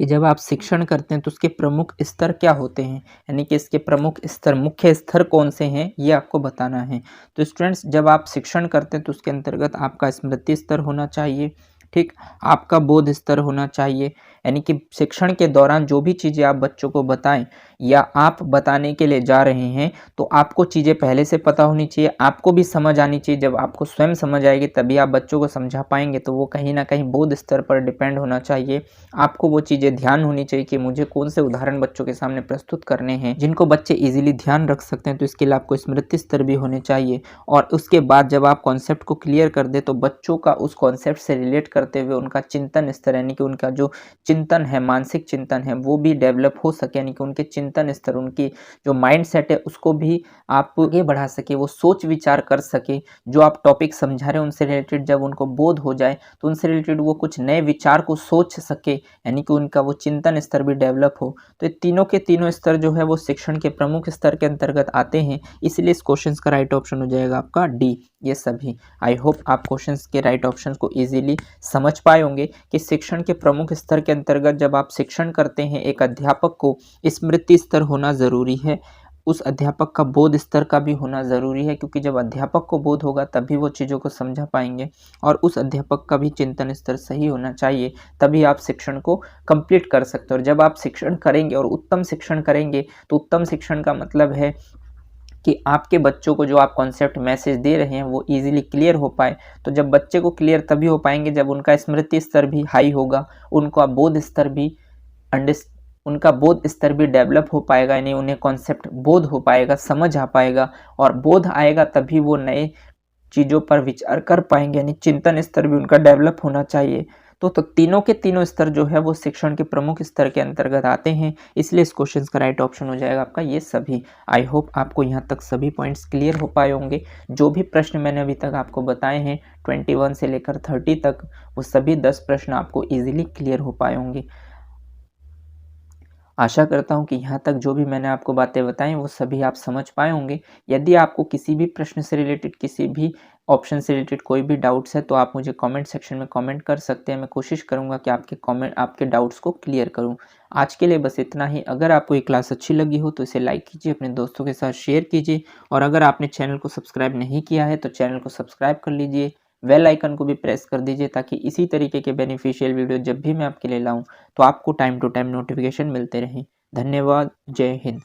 कि जब आप शिक्षण करते हैं तो उसके प्रमुख स्तर क्या होते हैं, यानी कि इसके प्रमुख स्तर, मुख्य स्तर कौन से हैं, ये आपको बताना है। तो स्टूडेंट्स, जब आप शिक्षण करते हैं तो उसके अंतर्गत आपका स्मृति स्तर होना चाहिए, ठीक, आपका बोध स्तर होना चाहिए। यानी कि शिक्षण के दौरान जो भी चीज़ें आप बच्चों को बताएं या आप बताने के लिए जा रहे हैं, तो आपको चीज़ें पहले से पता होनी चाहिए, आपको भी समझ आनी चाहिए। जब आपको स्वयं समझ आएगी तभी आप बच्चों को समझा पाएंगे, तो वो कहीं ना कहीं बोध स्तर पर डिपेंड होना चाहिए। आपको वो चीज़ें ध्यान होनी चाहिए कि मुझे कौन से उदाहरण बच्चों के सामने प्रस्तुत करने हैं जिनको बच्चे इजीली ध्यान रख सकते हैं। तो इसके लिए आपको स्मृति स्तर भी होने चाहिए। और उसके बाद जब आप कॉन्सेप्ट को क्लियर कर दे तो बच्चों का उस कॉन्सेप्ट से रिलेट करते हुए उनका चिंतन स्तर यानी कि उनका जो चिंतन है, मानसिक चिंतन है, वो भी डेवलप हो सके, यानी कि उनके चिंतन स्तर, उनकी जो माइंडसेट है उसको भी आप आगे बढ़ा सके, वो सोच विचार कर सके। जो आप टॉपिक समझा रहे हैं उनसे रिलेटेड जब उनको बोध हो जाए तो उनसे रिलेटेड वो कुछ नए विचार को सोच सके, यानी कि उनका वो चिंतन स्तर भी डेवलप हो। तो ये तीनों के तीनों स्तर जो है वो शिक्षण के प्रमुख स्तर के अंतर्गत आते हैं, इसलिए इस क्वेश्चन का राइट ऑप्शन हो जाएगा आपका डी, ये सभी। आई होप आप क्वेश्चंस के राइट ऑप्शंस को इजीली समझ पाए होंगे कि शिक्षण के प्रमुख स्तर के अंतर्गत जब आप शिक्षण करते हैं, एक अध्यापक को स्मृति स्तर होना ज़रूरी है, उस अध्यापक का बोध स्तर का भी होना ज़रूरी है, क्योंकि जब अध्यापक को बोध होगा तभी वो चीज़ों को समझा पाएंगे, और उस अध्यापक का भी चिंतन स्तर सही होना चाहिए, तभी आप शिक्षण को कंप्लीट कर सकते हो। और जब आप शिक्षण करेंगे और उत्तम शिक्षण करेंगे तो उत्तम शिक्षण का मतलब है कि आपके बच्चों को जो आप कॉन्सेप्ट मैसेज दे रहे हैं वो इजीली क्लियर हो पाए। तो जब बच्चे को क्लियर तभी हो पाएंगे जब उनका स्मृति स्तर भी हाई होगा, उनका बोध स्तर भी उनका बोध स्तर भी डेवलप हो पाएगा, यानी उन्हें कॉन्सेप्ट बोध हो पाएगा, समझ आ पाएगा, और बोध आएगा तभी वो नए चीज़ों पर विचार कर पाएंगे, यानी चिंतन स्तर भी उनका डेवलप होना चाहिए। तो तीनों के तीनों स्तर जो है वो शिक्षण के प्रमुख स्तर के अंतर्गत आते हैं, इसलिए इस क्वेश्चन का राइट ऑप्शन हो जाएगा आपका ये सभी। आई होप आपको यहाँ तक सभी पॉइंट्स क्लियर हो पाए होंगे। जो भी प्रश्न मैंने अभी तक आपको बताए हैं 21 से लेकर 30 तक, वो सभी 10 प्रश्न आपको ईजिली क्लियर हो पाए होंगे। आशा करता हूँ कि यहाँ तक जो भी मैंने आपको बातें बताई वो सभी आप समझ पाए होंगे। यदि आपको किसी भी प्रश्न से रिलेटेड, किसी भी ऑप्शन से रिलेटेड कोई भी डाउट्स है तो आप मुझे कमेंट सेक्शन में कमेंट कर सकते हैं। मैं कोशिश करूँगा कि आपके डाउट्स को क्लियर करूँ। आज के लिए बस इतना ही। अगर आपको ये क्लास अच्छी लगी हो तो इसे लाइक कीजिए, अपने दोस्तों के साथ शेयर कीजिए, और अगर आपने चैनल को सब्सक्राइब नहीं किया है तो चैनल को सब्सक्राइब कर लीजिए, बेल आइकन को भी प्रेस कर दीजिए, ताकि इसी तरीके के बेनिफिशियल वीडियो जब भी मैं आपके लिए लाऊं तो आपको टाइम टू टाइम नोटिफिकेशन मिलते रहें। धन्यवाद। जय हिंद।